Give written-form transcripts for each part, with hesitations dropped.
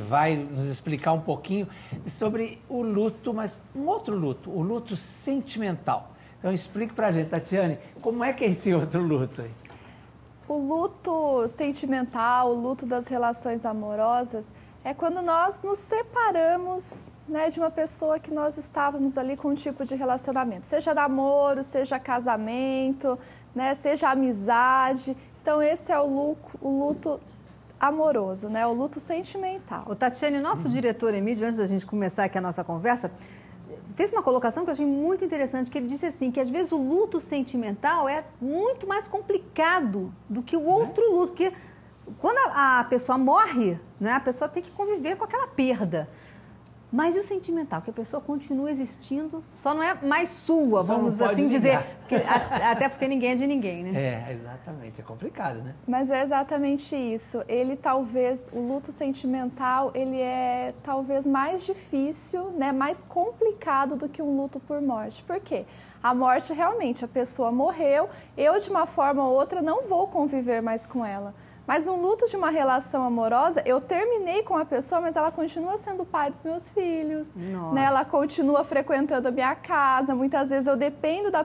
vai nos explicar um pouquinho sobre o luto, mas um outro luto, o luto sentimental. Então explique pra gente, Tatiane, como é que é esse outro luto aí? O luto sentimental, o luto das relações amorosas, é quando nós nos separamos, né, de uma pessoa que nós estávamos ali com um tipo de relacionamento. Seja namoro, seja casamento, né, seja amizade. Então esse é o luto amoroso, né, o luto sentimental. O Tatiane, nosso diretor Emílio, antes da gente começar aqui a nossa conversa, fez uma colocação que eu achei muito interessante, que ele disse assim, que às vezes o luto sentimental é muito mais complicado do que o outro luto, porque quando a pessoa morre, né, a pessoa tem que conviver com aquela perda. Mas e o sentimental? Que a pessoa continua existindo, só não é mais sua, vamos assim dizer. Até porque ninguém é de ninguém, né? É, exatamente. É complicado, né? Mas é exatamente isso. O luto sentimental, ele é talvez mais difícil, né, mais complicado do que um luto por morte. Por quê? A morte, realmente, a pessoa morreu, eu de uma forma ou outra não vou conviver mais com ela. Mas um luto de uma relação amorosa, eu terminei com a pessoa, mas ela continua sendo o pai dos meus filhos. Né? Ela continua frequentando a minha casa. Muitas vezes eu dependo da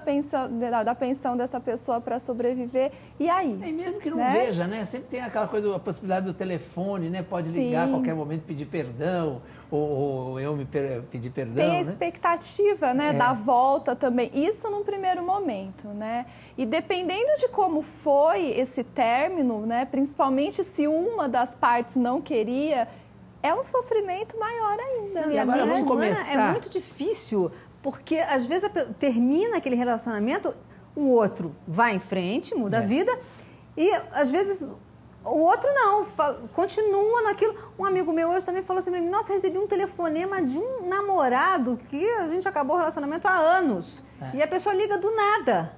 pensão dessa pessoa para sobreviver. E aí? E mesmo que não veja, né? Sempre tem aquela coisa, a possibilidade do telefone, né? Pode ligar a qualquer momento, pedir perdão, ou eu me pedir perdão. Tem a expectativa, né, da volta também. Isso num primeiro momento, né? E dependendo de como foi esse término, né, principalmente se uma das partes não queria, é um sofrimento maior ainda. E agora vamos começar. É muito difícil, porque às vezes termina aquele relacionamento, o outro vai em frente, muda a vida, e às vezes o outro não, continua naquilo. Um amigo meu hoje também falou assim, nossa, recebi um telefonema de um namorado que a gente acabou o relacionamento há anos. E a pessoa liga do nada.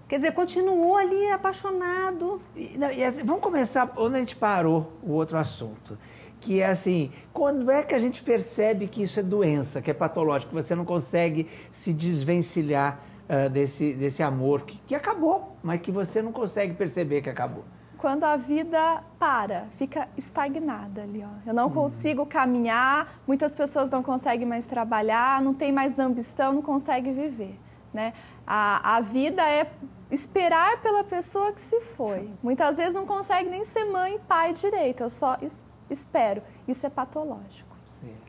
Quer dizer, continuou ali apaixonado. E assim, vamos começar onde a gente parou o outro assunto. Que é assim, quando é que a gente percebe que isso é doença, que é patológico, que você não consegue se desvencilhar desse amor que acabou, mas que você não consegue perceber que acabou? Quando a vida fica estagnada ali, ó. Eu não consigo caminhar, muitas pessoas não conseguem mais trabalhar, não tem mais ambição, não consegue viver, né? A vida é esperar pela pessoa que se foi. Muitas vezes não consegue nem ser mãe e pai direito, eu só espero. Isso é patológico.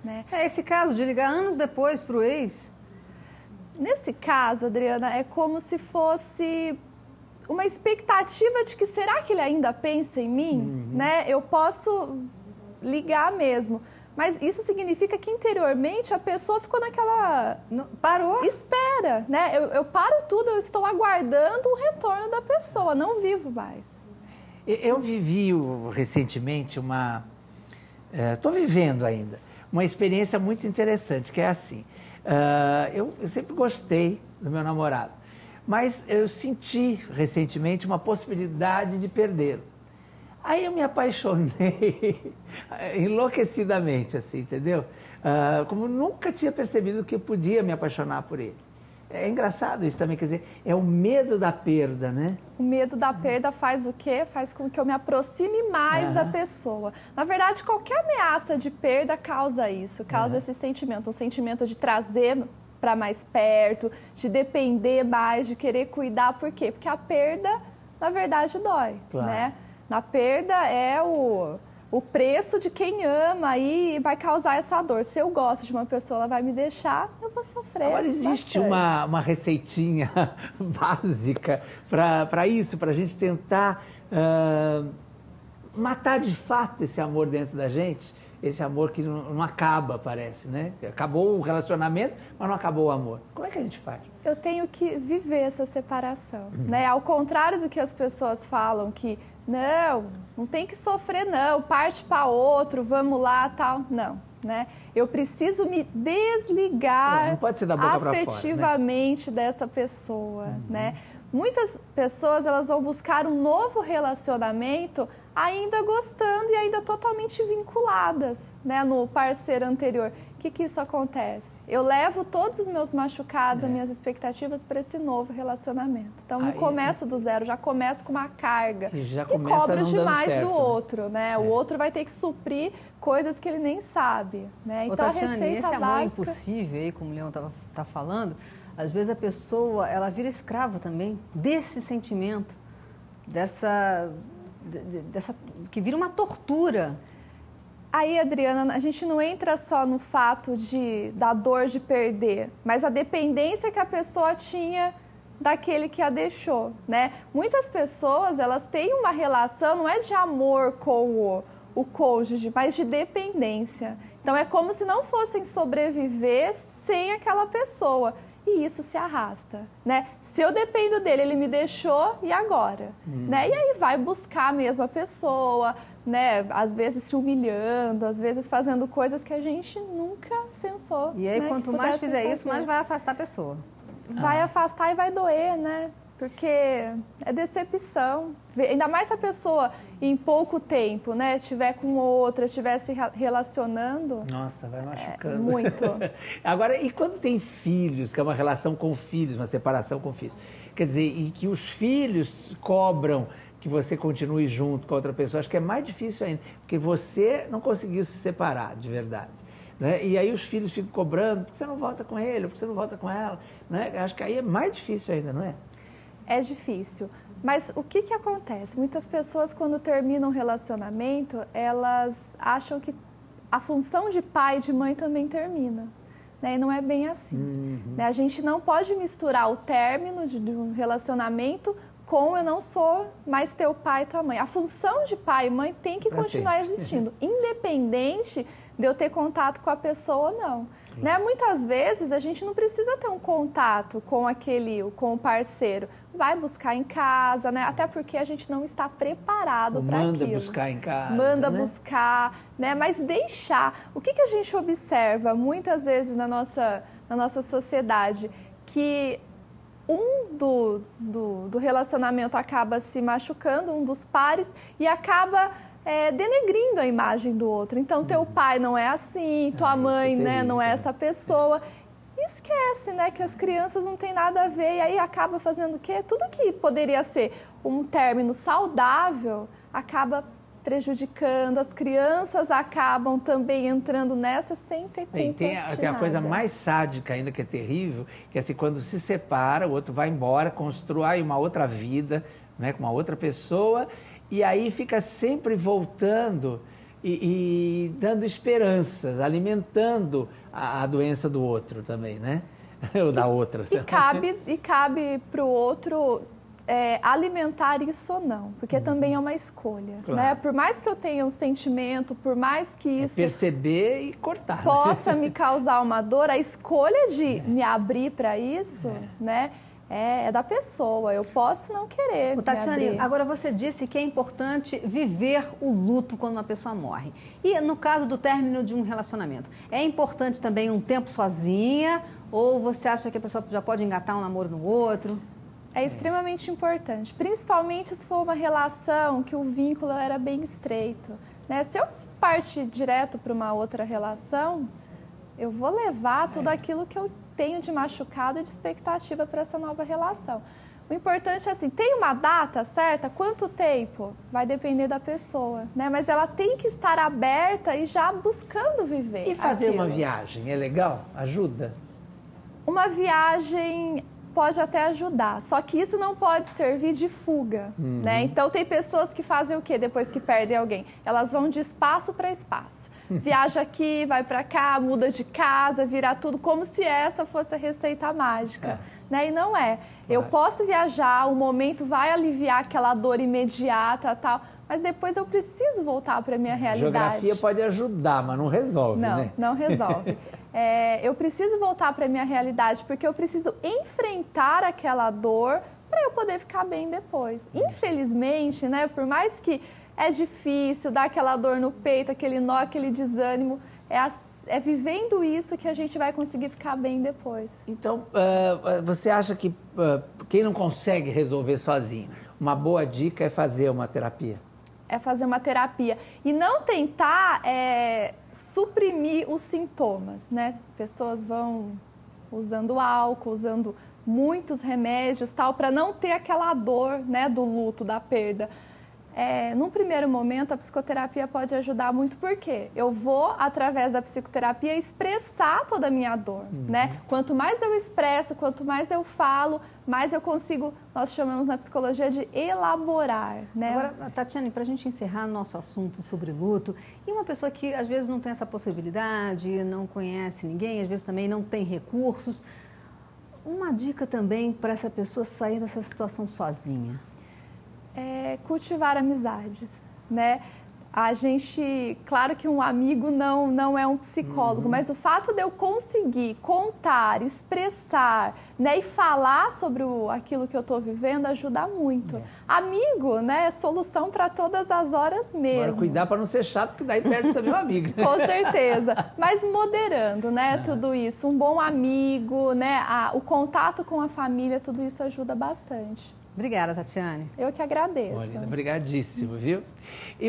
Né? É esse caso de ligar anos depois para o ex? Nesse caso, Adriana, é como se fosse uma expectativa de que será que ele ainda pensa em mim? Né? Eu posso ligar mesmo. Mas isso significa que interiormente a pessoa ficou naquela... Parou? Espera, né? Eu paro tudo, eu estou aguardando o retorno da pessoa, não vivo mais. Eu vivi recentemente estou vivendo ainda, uma experiência muito interessante, que é assim. Eu sempre gostei do meu namorado, mas eu senti recentemente uma possibilidade de perdê-lo. Aí eu me apaixonei enlouquecidamente, assim, entendeu? Como nunca tinha percebido que eu podia me apaixonar por ele. É engraçado isso também, quer dizer, é o medo da perda, né? O medo da perda faz o quê? Faz com que eu me aproxime mais da pessoa. Na verdade, qualquer ameaça de perda causa isso, causa esse sentimento. Um sentimento de trazer para mais perto, de depender mais, de querer cuidar. Por quê? Porque a perda, na verdade, dói, né? Na perda é o preço de quem ama e vai causar essa dor. Se eu gosto de uma pessoa, ela vai me deixar, eu vou sofrer. Agora existe uma receitinha básica para isso, para a gente tentar matar de fato esse amor dentro da gente, esse amor que não acaba, parece, né? Acabou o relacionamento, mas não acabou o amor. Como é que a gente faz? Eu tenho que viver essa separação, né? Ao contrário do que as pessoas falam, que não tem que sofrer não, parte para outro, vamos lá, tal. Não, né? Eu preciso me desligar não pode ser da boca afetivamente pra fora, né? dessa pessoa, né? Muitas pessoas, elas vão buscar um novo relacionamento ainda gostando e ainda totalmente vinculadas, né, no parceiro anterior. O que isso acontece? Eu levo todos os meus machucados, as minhas expectativas para esse novo relacionamento. Então, não começo do zero, já começo com uma carga. E cobro demais certo, do outro, né? O outro vai ter que suprir coisas que ele nem sabe, né? Então, Tatiane, a receita esse amor básica... impossível aí, como o Leão tá falando, às vezes a pessoa, ela vira escrava também desse sentimento, dessa que vira uma tortura. Aí, Adriana, a gente não entra só no fato da dor de perder, mas a dependência que a pessoa tinha daquele que a deixou, né? Muitas pessoas, elas têm uma relação, não é de amor com o cônjuge, mas de dependência. Então, é como se não fossem sobreviver sem aquela pessoa. E isso se arrasta, né? Se eu dependo dele, ele me deixou, e agora? Né? E aí vai buscar mesmo a pessoa, né? Às vezes se humilhando, às vezes fazendo coisas que a gente nunca pensou. E aí, né? quanto mais fizer isso, mais vai afastar a pessoa. Vai afastar e vai doer, né? Porque é decepção. Ainda mais se a pessoa, em pouco tempo, né, estiver com outra, estiver se relacionando. Nossa, vai machucando. Muito. Agora, e quando tem filhos, que é uma relação com filhos, uma separação com filhos? Quer dizer, e que os filhos cobram que você continue junto com a outra pessoa, acho que é mais difícil ainda, porque você não conseguiu se separar de verdade. Né? E aí os filhos ficam cobrando, por que você não volta com ele, por que você não volta com ela? Né? Acho que aí é mais difícil ainda, não é? É difícil. Mas o que acontece? Muitas pessoas, quando terminam um relacionamento, elas acham que a função de pai e de mãe também termina. Né? E não é bem assim. Né? A gente não pode misturar o término de um relacionamento com eu não sou mais teu pai e tua mãe. A função de pai e mãe tem que continuar existindo, independente de eu ter contato com a pessoa ou não. Né? Muitas vezes a gente não precisa ter um contato com o parceiro. Vai buscar em casa, né? Até porque a gente não está preparado para aquilo. Manda buscar em casa. Manda né? buscar, né? Mas deixar. O que a gente observa muitas vezes na nossa sociedade? Que do relacionamento acaba se machucando, um dos pares, e acaba denegrindo a imagem do outro. Então, teu pai não é assim, tua mãe, né, não é essa pessoa. E esquece, né, que as crianças não têm nada a ver. E aí acaba fazendo o quê? Tudo que poderia ser um término saudável acaba prejudicando. As crianças acabam também entrando nessa sem ter culpa de tem a nada. coisa mais sádica ainda, que é terrível, que é assim, quando se separa, o outro vai embora, constrói uma outra vida, né, com uma outra pessoa, e aí fica sempre voltando e dando esperanças, alimentando a doença do outro também, né? Ou da outra. E cabe para o outro alimentar isso ou não, porque também é uma escolha. Claro. Né? Por mais que eu tenha um sentimento, por mais que isso perceber e cortar. Possa me causar uma dor, a escolha de me abrir para isso, né? É da pessoa, eu posso não querer. Tatiane, agora você disse que é importante viver o luto quando uma pessoa morre. E no caso do término de um relacionamento, é importante também um tempo sozinha? Ou você acha que a pessoa já pode engatar um namoro no outro? É extremamente importante, principalmente se for uma relação que o vínculo era bem estreito. Né? Se eu partir direto para uma outra relação, eu vou levar tudo aquilo que eu tenho de machucado e de expectativa para essa nova relação. O importante é assim, tem uma data certa? Quanto tempo? Vai depender da pessoa, né? Mas ela tem que estar aberta e já buscando viver. E fazer aquilo. uma viagem, é legal? Ajuda? Uma viagem pode até ajudar, só que isso não pode servir de fuga, né? Então, tem pessoas que fazem o quê depois que perdem alguém? Elas vão de espaço para espaço. Viaja aqui, vai para cá, muda de casa, vira tudo como se essa fosse a receita mágica, né? E não é. Eu posso viajar, o momento vai aliviar aquela dor imediata, tal, mas depois eu preciso voltar para a minha realidade. A geografia pode ajudar, mas não resolve, né? Não resolve. Eu preciso voltar para a minha realidade, porque eu preciso enfrentar aquela dor para eu poder ficar bem depois. Infelizmente, né, por mais que é difícil, dá aquela dor no peito, aquele nó, aquele desânimo, é vivendo isso que a gente vai conseguir ficar bem depois. Então, você acha que quem não consegue resolver sozinho, uma boa dica é fazer uma terapia? é fazer uma terapia e não tentar suprimir os sintomas, né? Pessoas vão usando álcool, usando muitos remédios, tal, para não ter aquela dor, né, do luto, da perda. Num primeiro momento, a psicoterapia pode ajudar muito, porque eu vou, através da psicoterapia, expressar toda a minha dor, né? Quanto mais eu expresso, quanto mais eu falo, mais eu consigo, nós chamamos na psicologia de elaborar, né? Agora, Tatiane, para a gente encerrar nosso assunto sobre luto, e uma pessoa que às vezes não tem essa possibilidade, não conhece ninguém, às vezes também não tem recursos, uma dica também para essa pessoa sair dessa situação sozinha? Cultivar amizades, né? A gente, claro que um amigo não é um psicólogo, mas o fato de eu conseguir contar, expressar, né, e falar sobre aquilo que eu estou vivendo ajuda muito. Amigo, né, é solução para todas as horas mesmo. Agora, cuidar para não ser chato, porque daí perde também o amigo. Com certeza, mas moderando, né, tudo isso. Um bom amigo, né, o contato com a família, tudo isso ajuda bastante. Obrigada, Tatiane. Eu que agradeço. Olha, obrigadíssimo, viu?